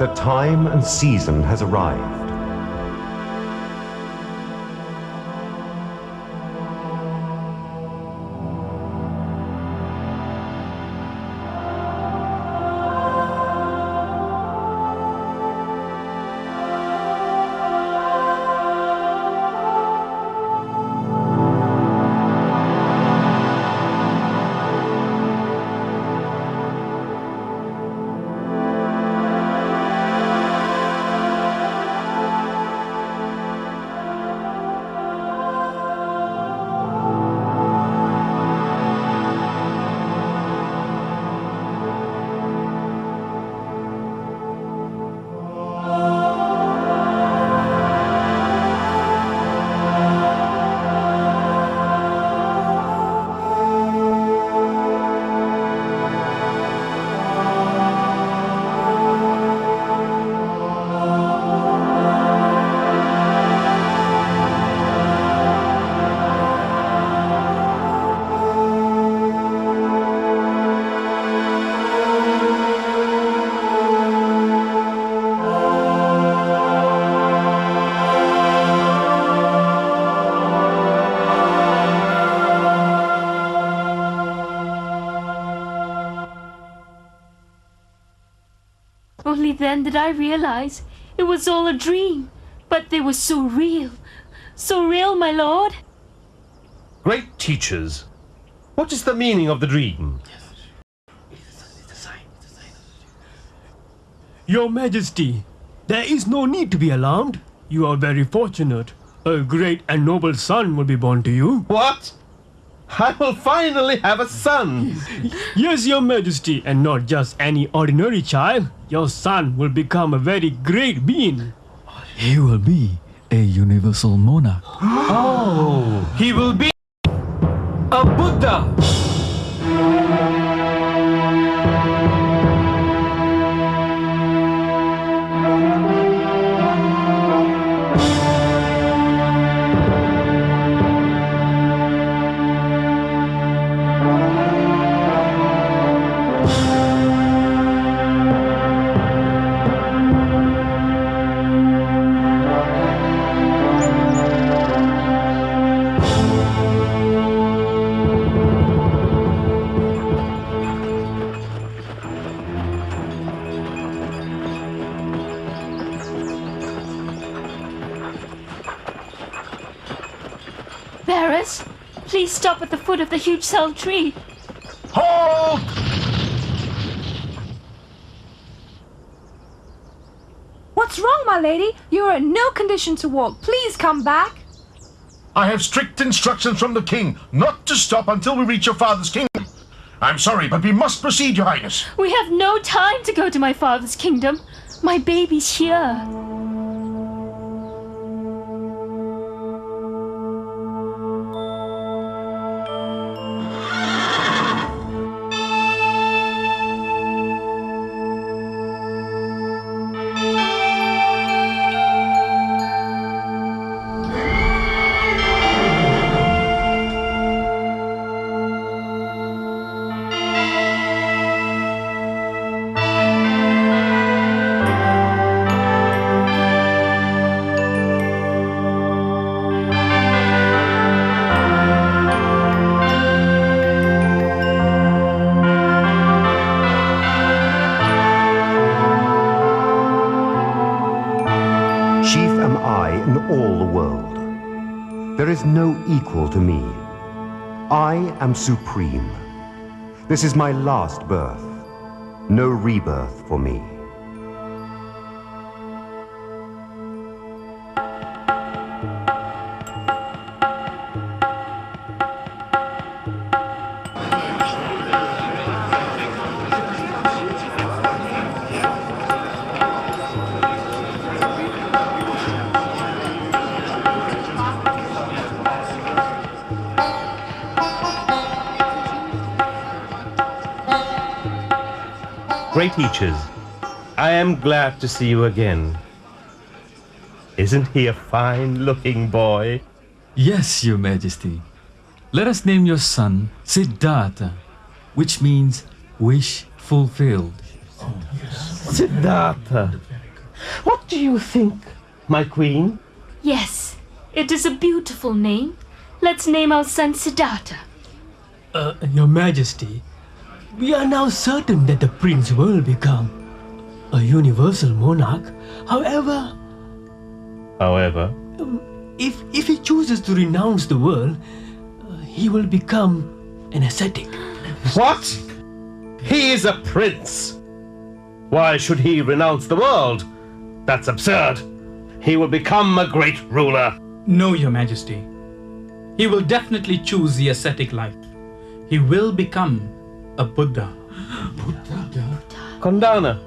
The time and season has arrived. Only then did I realize it was all a dream, but they were so real, my lord. Great teachers, what is the meaning of the dream? Your Majesty, there is no need to be alarmed. You are very fortunate. A great and noble son will be born to you. What? I will finally have a son. Yes, Your Majesty, and not just any ordinary child. Your son will become a very great being. He will be a universal monarch. Oh, he will be a Buddha. Bearers, please stop at the foot of the huge cell tree. Halt! What's wrong, my lady? You are in no condition to walk. Please come back. I have strict instructions from the king not to stop until we reach your father's kingdom. I'm sorry, but we must proceed, Your Highness. We have no time to go to my father's kingdom. My baby's here. Chief am I in all the world. There is no equal to me. I am supreme. This is my last birth. No rebirth for me. Great teachers, I am glad to see you again. Isn't he a fine-looking boy? Yes, Your Majesty. Let us name your son Siddhartha, which means wish fulfilled. Siddhartha, what do you think, my queen? Yes, it is a beautiful name. Let's name our son Siddhartha. Your Majesty, we are now certain that the prince will become a universal monarch. However, if he chooses to renounce the world, he will become an ascetic. What? He is a prince. Why should he renounce the world? That's absurd. He will become a great ruler. No, Your Majesty. He will definitely choose the ascetic life. He will become a Buddha. Kondana,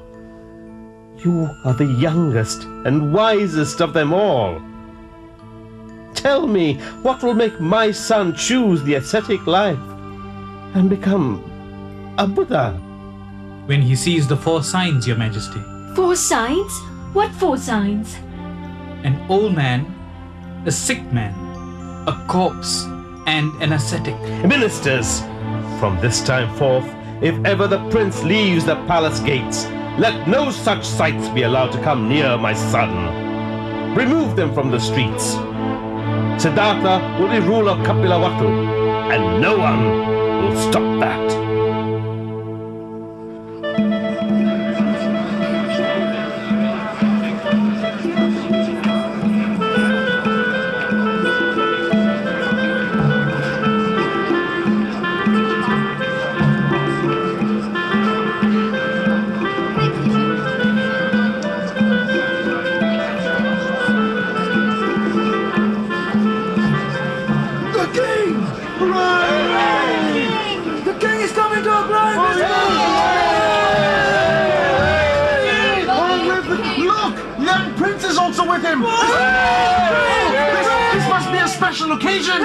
you are the youngest and wisest of them all. Tell me, what will make my son choose the ascetic life and become a Buddha? When he sees the 4 signs, Your Majesty. 4 signs? What 4 signs? An old man, a sick man, a corpse, and an ascetic. Ministers, from this time forth, if ever the prince leaves the palace gates, let no such sights be allowed to come near my son. Remove them from the streets. Siddhartha will be ruler of Kapilavatthu, and no one will stop that. With him! This must be a special occasion!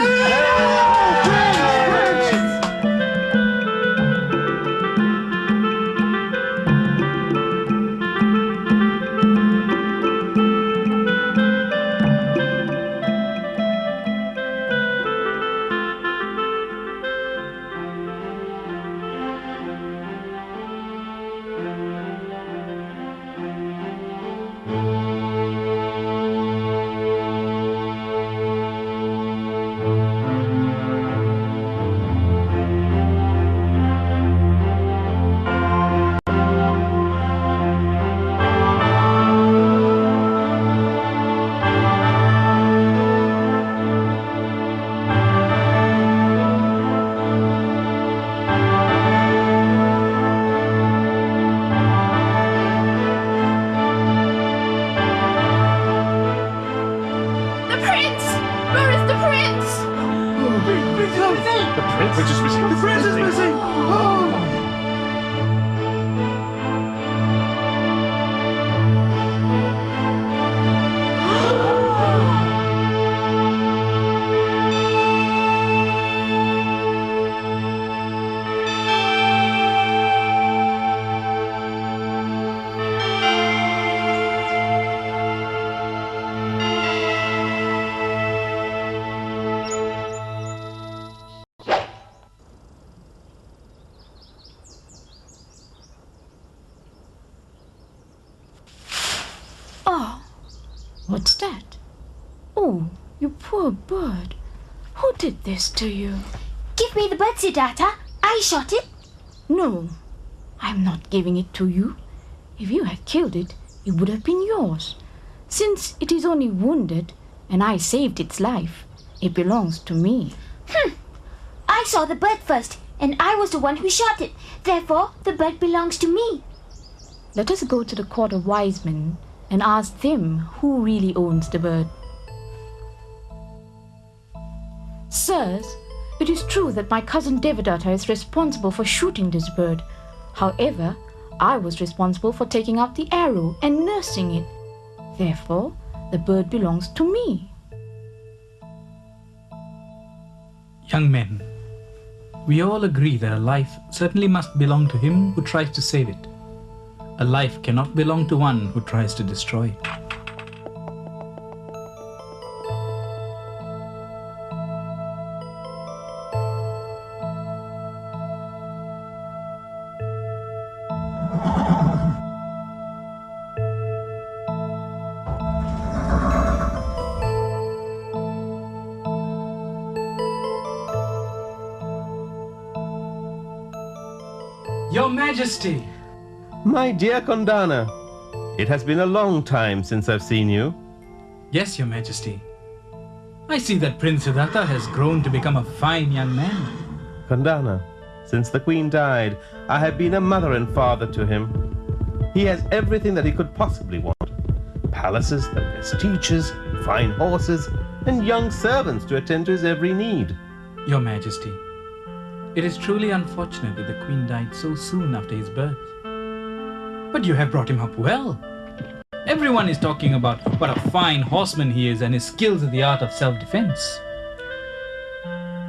What's that? Oh, you poor bird. Who did this to you? Give me the bird, Siddhartha. I shot it. No, I'm not giving it to you. If you had killed it, it would have been yours. Since it is only wounded and I saved its life, it belongs to me. I saw the bird first, and I was the one who shot it. Therefore, the bird belongs to me. Let us go to the court of wise men and ask them who really owns the bird. Sirs, it is true that my cousin Devadatta is responsible for shooting this bird. However, I was responsible for taking out the arrow and nursing it. Therefore, the bird belongs to me. Young men, we all agree that a life certainly must belong to him who tries to save it. A life cannot belong to one who tries to destroy it. Your Majesty! My dear Kondana, it has been a long time since I've seen you. Yes, Your Majesty. I see that Prince Siddhartha has grown to become a fine young man. Kondana, since the Queen died, I have been a mother and father to him. He has everything that he could possibly want. Palaces, the best teachers, fine horses, and young servants to attend to his every need. Your Majesty, it is truly unfortunate that the Queen died so soon after his birth. But you have brought him up well. Everyone is talking about what a fine horseman he is and his skills in the art of self-defense.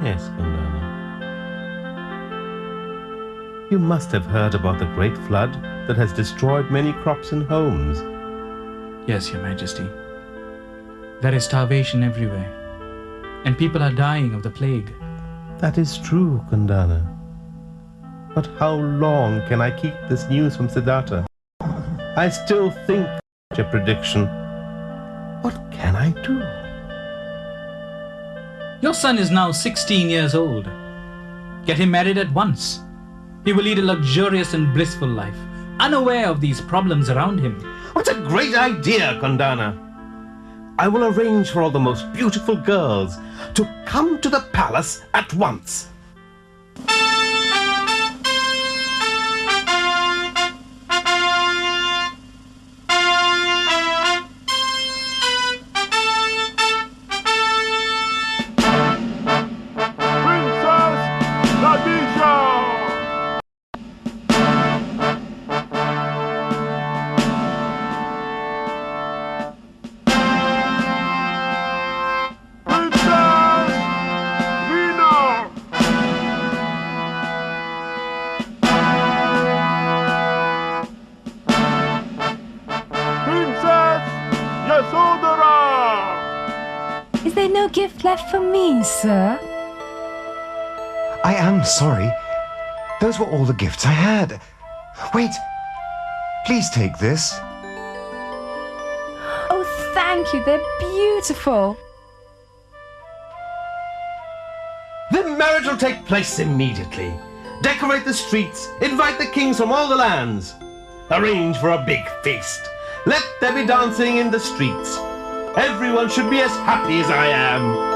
Yes, Kondana. You must have heard about the great flood that has destroyed many crops and homes. Yes, Your Majesty. There is starvation everywhere, and people are dying of the plague. That is true, Kondana. But how long can I keep this news from Siddhartha? I still think such a prediction. What can I do? Your son is now 16 years old. Get him married at once. He will lead a luxurious and blissful life, unaware of these problems around him. What a great idea, Kondana! I will arrange for all the most beautiful girls to come to the palace at once. Is there no gift left for me, sir? I am sorry. Those were all the gifts I had. Wait. Please take this. Oh, thank you. They're beautiful. The marriage will take place immediately. Decorate the streets, invite the kings from all the lands. Arrange for a big feast. Let there be dancing in the streets. Everyone should be as happy as I am.